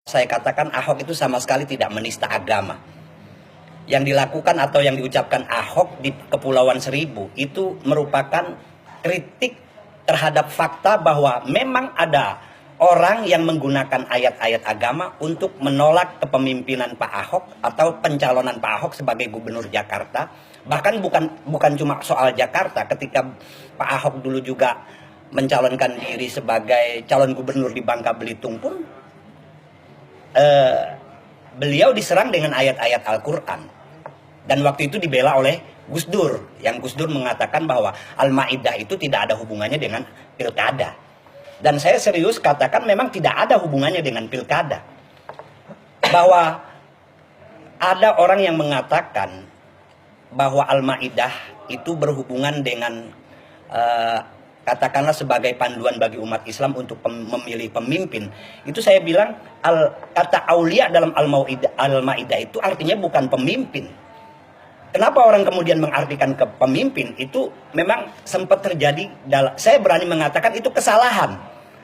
Saya katakan Ahok itu sama sekali tidak menista agama. Yang dilakukan atau yang diucapkan Ahok di Kepulauan Seribu itu merupakan kritik terhadap fakta bahwa memang ada orang yang menggunakan ayat-ayat agama untuk menolak kepemimpinan Pak Ahok atau pencalonan Pak Ahok sebagai gubernur Jakarta. Bahkan bukan cuma soal Jakarta, ketika Pak Ahok dulu juga mencalonkan diri sebagai calon gubernur di Bangka Belitung pun beliau diserang dengan ayat-ayat Al-Quran. Dan waktu itu dibela oleh Gus Dur, yang Gus Dur mengatakan bahwa Al-Ma'idah itu tidak ada hubungannya dengan pilkada. Dan saya serius katakan memang tidak ada hubungannya dengan pilkada. Bahwa ada orang yang mengatakan bahwa Al-Ma'idah itu berhubungan dengan katakanlah sebagai panduan bagi umat Islam untuk memilih pemimpin. Itu saya bilang kata aulia dalam Al-Ma'idah itu artinya bukan pemimpin. Kenapa orang kemudian mengartikan ke pemimpin? Itu memang sempat terjadi, saya berani mengatakan itu kesalahan.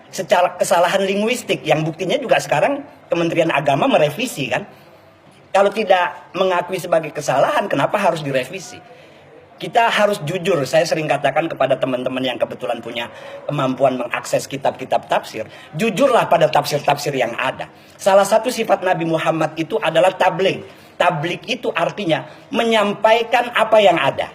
Secara kesalahan linguistik yang buktinya juga sekarang Kementerian Agama merevisi kan. Kalau tidak mengakui sebagai kesalahan, kenapa harus direvisi? Kita harus jujur, saya sering katakan kepada teman-teman yang kebetulan punya kemampuan mengakses kitab-kitab tafsir, jujurlah pada tafsir-tafsir yang ada. Salah satu sifat Nabi Muhammad itu adalah tabligh. Tabligh itu artinya menyampaikan apa yang ada.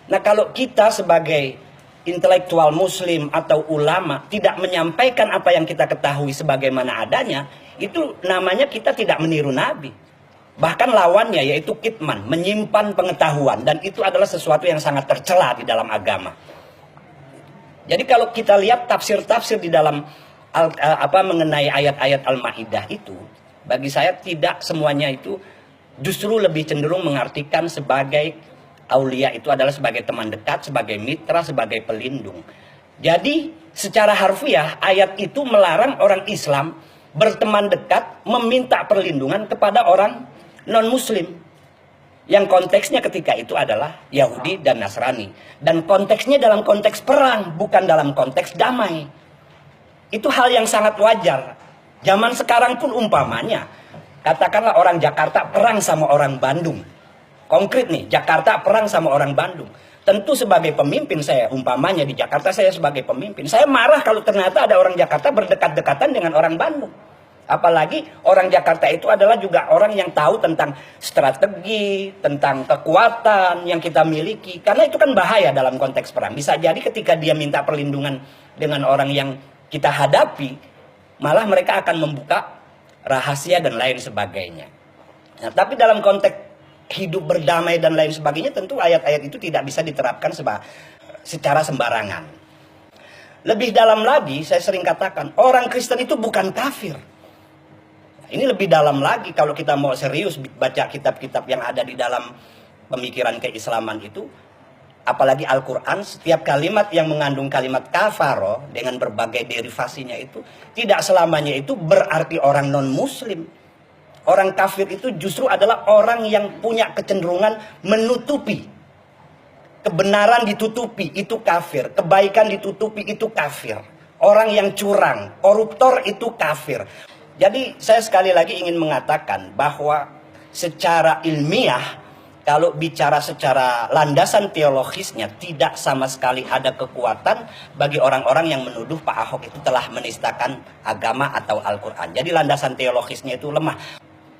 Nah, kalau kita sebagai intelektual muslim atau ulama tidak menyampaikan apa yang kita ketahui sebagaimana adanya, itu namanya kita tidak meniru Nabi. Bahkan lawannya yaitu kitman, menyimpan pengetahuan, dan itu adalah sesuatu yang sangat tercela di dalam agama. Jadi kalau kita lihat tafsir-tafsir di dalam mengenai ayat-ayat Al-Maidah itu, bagi saya tidak semuanya itu justru lebih cenderung mengartikan sebagai aulia itu adalah sebagai teman dekat, sebagai mitra, sebagai pelindung. Jadi secara harfiah ayat itu melarang orang Islam berteman dekat, meminta perlindungan kepada orang non-muslim, yang konteksnya ketika itu adalah Yahudi dan Nasrani, dan konteksnya dalam konteks perang, bukan dalam konteks damai. Itu hal yang sangat wajar. Zaman sekarang pun umpamanya, katakanlah orang Jakarta perang sama orang Bandung, konkret nih, Jakarta perang sama orang Bandung. Tentu sebagai pemimpin saya, umpamanya di Jakarta saya sebagai pemimpin, saya marah kalau ternyata ada orang Jakarta berdekat-dekatan dengan orang Bandung. Apalagi orang Jakarta itu adalah juga orang yang tahu tentang strategi, tentang kekuatan yang kita miliki. Karena itu kan bahaya dalam konteks perang. Bisa jadi ketika dia minta perlindungan dengan orang yang kita hadapi, malah mereka akan membuka rahasia dan lain sebagainya. Nah, tapi dalam konteks hidup berdamai dan lain sebagainya, tentu ayat-ayat itu tidak bisa diterapkan secara sembarangan. Lebih dalam lagi, saya sering katakan, orang Kristen itu bukan kafir. Ini lebih dalam lagi kalau kita mau serius baca kitab-kitab yang ada di dalam pemikiran keislaman itu. Apalagi Al-Quran, setiap kalimat yang mengandung kalimat kafaro dengan berbagai derivasinya itu tidak selamanya itu berarti orang non-muslim. Orang kafir itu justru adalah orang yang punya kecenderungan menutupi. Kebenaran ditutupi, itu kafir. Kebaikan ditutupi, itu kafir. Orang yang curang, koruptor, itu kafir. Jadi saya sekali lagi ingin mengatakan bahwa secara ilmiah, kalau bicara secara landasan teologisnya, tidak sama sekali ada kekuatan bagi orang-orang yang menuduh Pak Ahok itu telah menistakan agama atau Al-Quran. Jadi landasan teologisnya itu lemah.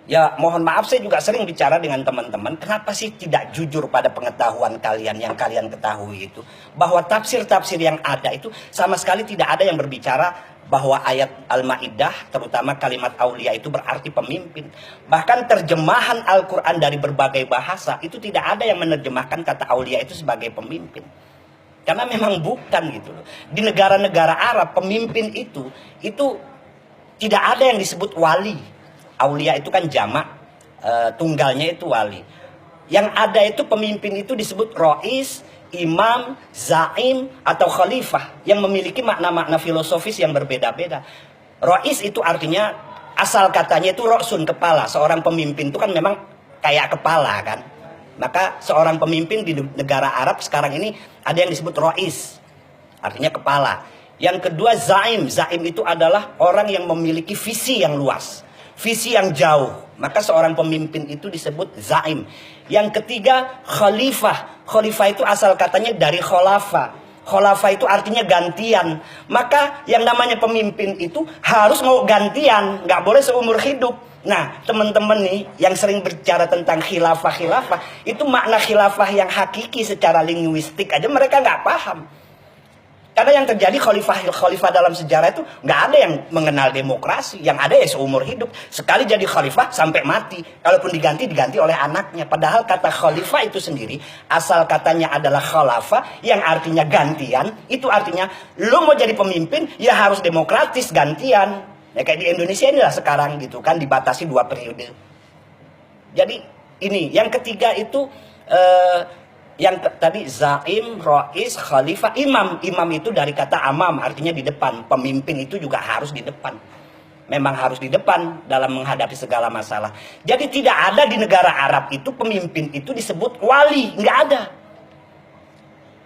Ya mohon maaf, saya juga sering bicara dengan teman-teman, kenapa sih tidak jujur pada pengetahuan kalian yang kalian ketahui itu. Bahwa tafsir-tafsir yang ada itu sama sekali tidak ada yang berbicara bahwa ayat Al-Ma'idah, terutama kalimat aulia itu berarti pemimpin. Bahkan terjemahan Al-Quran dari berbagai bahasa, itu tidak ada yang menerjemahkan kata aulia itu sebagai pemimpin. Karena memang bukan gitu loh. Di negara-negara Arab, pemimpin itu tidak ada yang disebut wali. Aulia itu kan jamak, tunggalnya itu wali. Yang ada itu pemimpin itu disebut rois, imam, zaim, atau khalifah yang memiliki makna-makna filosofis yang berbeda-beda. Rois itu artinya asal katanya itu rosun, kepala. Seorang pemimpin itu kan memang kayak kepala kan. Maka seorang pemimpin di negara Arab sekarang ini ada yang disebut rois, artinya kepala. Yang kedua zaim. Zaim itu adalah orang yang memiliki visi yang luas. visi yang jauh. Maka seorang pemimpin itu disebut zaim. Yang ketiga, khalifah. Khalifah itu asal katanya dari kholafa. Kholafa itu artinya gantian. Maka yang namanya pemimpin itu harus mau gantian, nggak boleh seumur hidup. Nah, teman-teman nih yang sering bicara tentang khilafah, itu makna khilafah yang hakiki secara linguistik aja mereka nggak paham. Karena yang terjadi khalifah dalam sejarah itu nggak ada yang mengenal demokrasi, yang ada ya seumur hidup. Sekali jadi khalifah sampai mati. Kalaupun diganti oleh anaknya. Padahal kata khalifah itu sendiri asal katanya adalah khalafah yang artinya gantian. Itu artinya lo mau jadi pemimpin ya harus demokratis gantian. Ya kayak di Indonesia inilah sekarang gitu kan dibatasi 2 periode. Jadi ini yang ketiga itu yang tadi zaim, rois, khalifah, imam. Imam itu dari kata amam, artinya di depan. Pemimpin itu juga harus di depan. Memang harus di depan dalam menghadapi segala masalah. Jadi tidak ada di negara Arab itu pemimpin itu disebut wali. Nggak ada.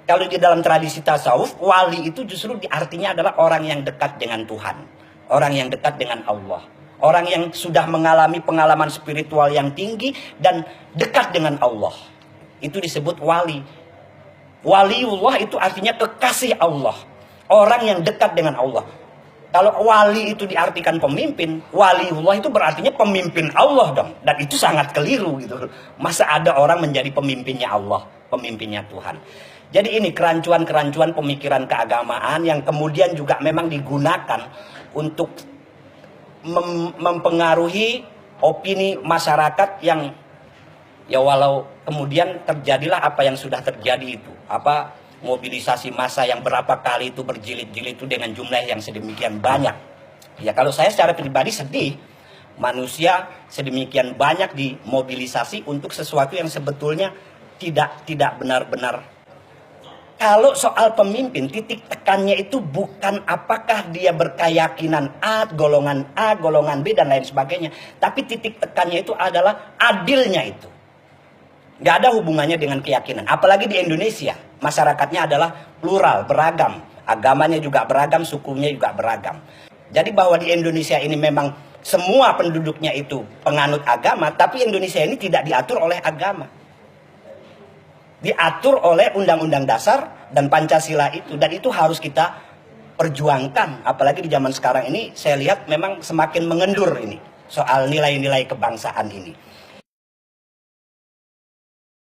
Kalau di dalam tradisi tasawuf, wali itu justru artinya adalah orang yang dekat dengan Tuhan. Orang yang dekat dengan Allah. Orang yang sudah mengalami pengalaman spiritual yang tinggi dan dekat dengan Allah. Itu disebut wali. Waliullah itu artinya kekasih Allah. Orang yang dekat dengan Allah. Kalau wali itu diartikan pemimpin, waliullah itu berartinya pemimpin Allah dong. Dan itu sangat keliru gitu. Masa ada orang menjadi pemimpinnya Allah, pemimpinnya Tuhan. Jadi ini kerancuan-kerancuan pemikiran keagamaan yang kemudian juga memang digunakan untuk mempengaruhi opini masyarakat yang ya walau kemudian terjadilah apa yang sudah terjadi itu. Apa mobilisasi massa yang berapa kali itu berjilid-jilid itu dengan jumlah yang sedemikian banyak. Ya kalau saya secara pribadi sedih. Manusia sedemikian banyak dimobilisasi untuk sesuatu yang sebetulnya tidak benar-benar. Kalau soal pemimpin, titik tekannya itu bukan apakah dia berkeyakinan A, golongan B, dan lain sebagainya. Tapi titik tekannya itu adalah adilnya itu. Gak ada hubungannya dengan keyakinan. Apalagi di Indonesia, masyarakatnya adalah plural, beragam. Agamanya juga beragam, sukunya juga beragam. Jadi bahwa di Indonesia ini memang semua penduduknya itu penganut agama, tapi Indonesia ini tidak diatur oleh agama. Diatur oleh Undang-Undang Dasar dan Pancasila itu. Dan itu harus kita perjuangkan. Apalagi di zaman sekarang ini saya lihat memang semakin mengendur ini. Soal nilai-nilai kebangsaan ini.